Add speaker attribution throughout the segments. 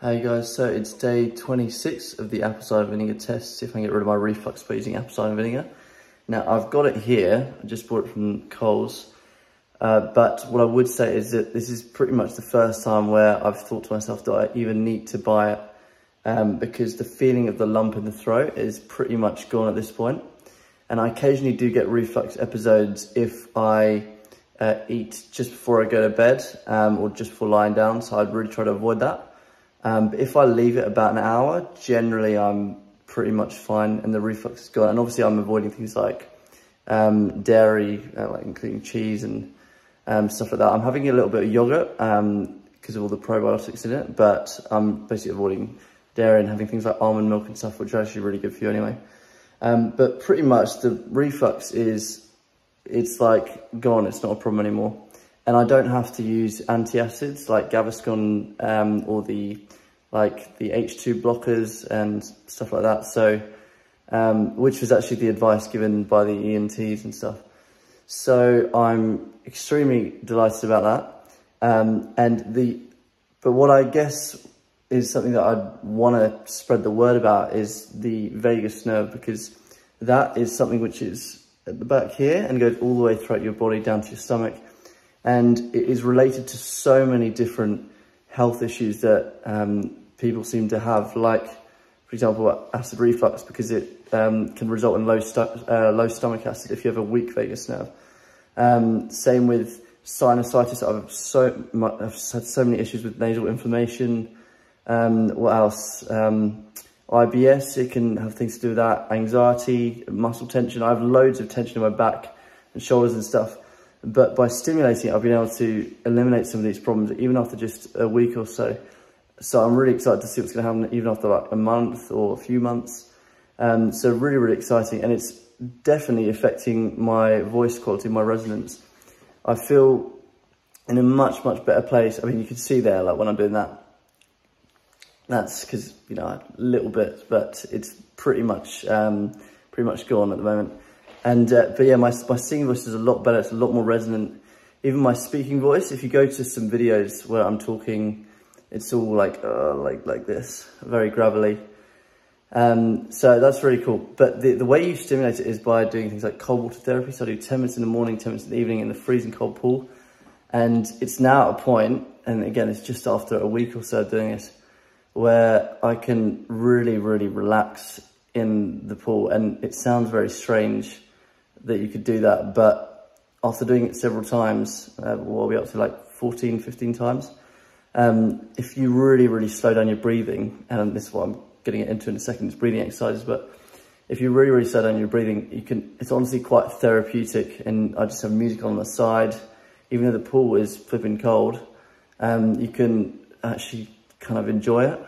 Speaker 1: Hey guys, so it's day 26 of the apple cider vinegar test. See if I can get rid of my reflux by using apple cider vinegar. Now I've got it here, I just bought it from Coles. But what I would say is that this is pretty much the first time where I've thought to myself, do I even need to buy it? Because the feeling of the lump in the throat is pretty much gone at this point. And I occasionally do get reflux episodes if I eat just before I go to bed or just before lying down, so I'd really try to avoid that. But if I leave it about an hour, generally I'm pretty much fine and the reflux is gone. And obviously I'm avoiding things like dairy, like including cheese and stuff like that. I'm having a little bit of yogurt because of all the probiotics in it, but I'm basically avoiding dairy and having things like almond milk and stuff, which are actually really good for you anyway. But pretty much the reflux it's like gone, it's not a problem anymore. And I don't have to use antacids like Gaviscon or the H2 blockers and stuff like that. So, which was actually the advice given by the ENTs and stuff. So I'm extremely delighted about that. But what I guess is something that I'd want to spread the word about is the vagus nerve, because that is something which is at the back here and goes all the way throughout your body down to your stomach. And it is related to so many different health issues that people seem to have, like, for example, acid reflux, because it can result in low stomach acid if you have a weak vagus nerve. Same with sinusitis. I've had so many issues with nasal inflammation. What else? IBS, it can have things to do with that. Anxiety, muscle tension. I have loads of tension in my back and shoulders and stuff. But by stimulating it, I've been able to eliminate some of these problems, even after just a week or so. So I'm really excited to see what's going to happen, even after like a month or a few months. So really, really exciting. And it's definitely affecting my voice quality, my resonance. I feel in a much, much better place. I mean, you can see there, like when I'm doing that, that's because, you know, a little bit, but it's pretty much gone at the moment. And, but yeah, my singing voice is a lot better. It's a lot more resonant. Even my speaking voice, if you go to some videos where I'm talking, it's all like this, very gravelly. So that's really cool. But the way you stimulate it is by doing things like cold water therapy. So I do 10 minutes in the morning, 10 minutes in the evening in the freezing cold pool. And it's now at a point, and again, it's just after a week or so of doing this, where I can really, really relax in the pool. And it sounds very strange that you could do that, but after doing it several times, we'll be up to like 14, 15 times. If you really, really slow down your breathing, and this is what I'm getting into in a second, it's breathing exercises, but if you really, really slow down your breathing, it's honestly quite therapeutic. And I just have music on the side, even though the pool is flipping cold, you can actually kind of enjoy it.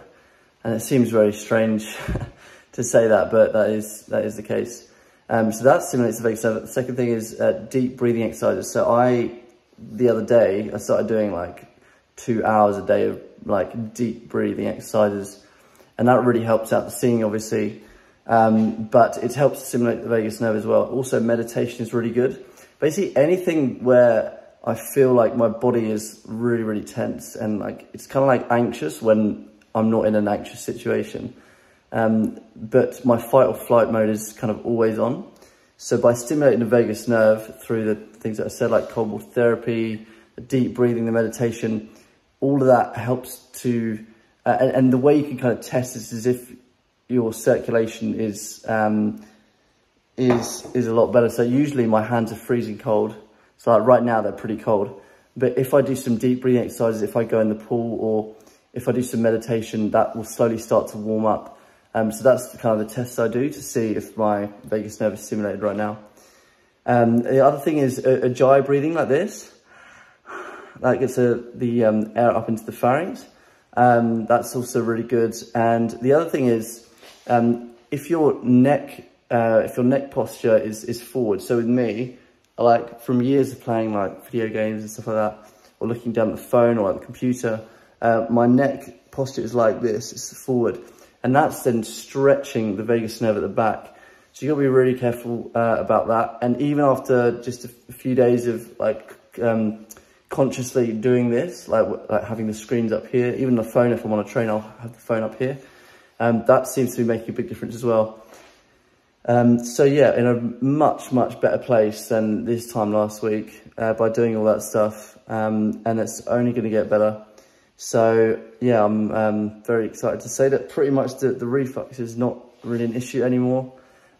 Speaker 1: And it seems very strange to say that, but that is the case. So that stimulates the vagus nerve. The second thing is deep breathing exercises. So the other day, I started doing like 2 hours a day of like deep breathing exercises. And that really helps out the singing, obviously. But it helps to stimulate the vagus nerve as well. Also, meditation is really good. Basically, anything where I feel like my body is really, really tense and like it's kind of like anxious when I'm not in an anxious situation. But my fight or flight mode is kind of always on. So by stimulating the vagus nerve through the things that I said, like cold water therapy, the deep breathing, the meditation, all of that helps to, and the way you can kind of test this is if your circulation is a lot better. So usually my hands are freezing cold. So like right now they're pretty cold. But if I do some deep breathing exercises, if I go in the pool or if I do some meditation, that will slowly start to warm up. So that's kind of the tests I do to see if my vagus nerve is stimulated right now. The other thing is Ujjayi breathing like this. That gets the air up into the pharynx. That's also really good. And the other thing is if your neck posture is forward. So with me, like from years of playing like video games and stuff like that, or looking down at the phone or at the computer, my neck posture is like this. It's forward. And that's then stretching the vagus nerve at the back. So you've got to be really careful about that. And even after just a few days of like consciously doing this, like having the screens up here, even the phone, if I'm on a train, I'll have the phone up here. That seems to be making a big difference as well. So yeah, in a much better place than this time last week by doing all that stuff, and it's only going to get better. So yeah, I'm very excited to say that pretty much the reflux is not really an issue anymore,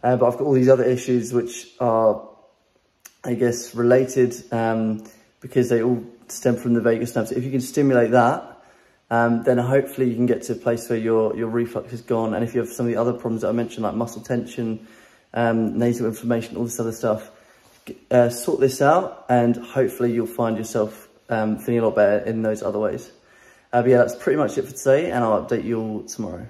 Speaker 1: but I've got all these other issues which are, I guess, related, because they all stem from the vagus nerve. So if you can stimulate that, then hopefully you can get to a place where your reflux is gone. And if you have some of the other problems that I mentioned, like muscle tension, nasal inflammation, all this other stuff, sort this out, and hopefully you'll find yourself feeling a lot better in those other ways. But yeah, that's pretty much it for today, and I'll update you all tomorrow.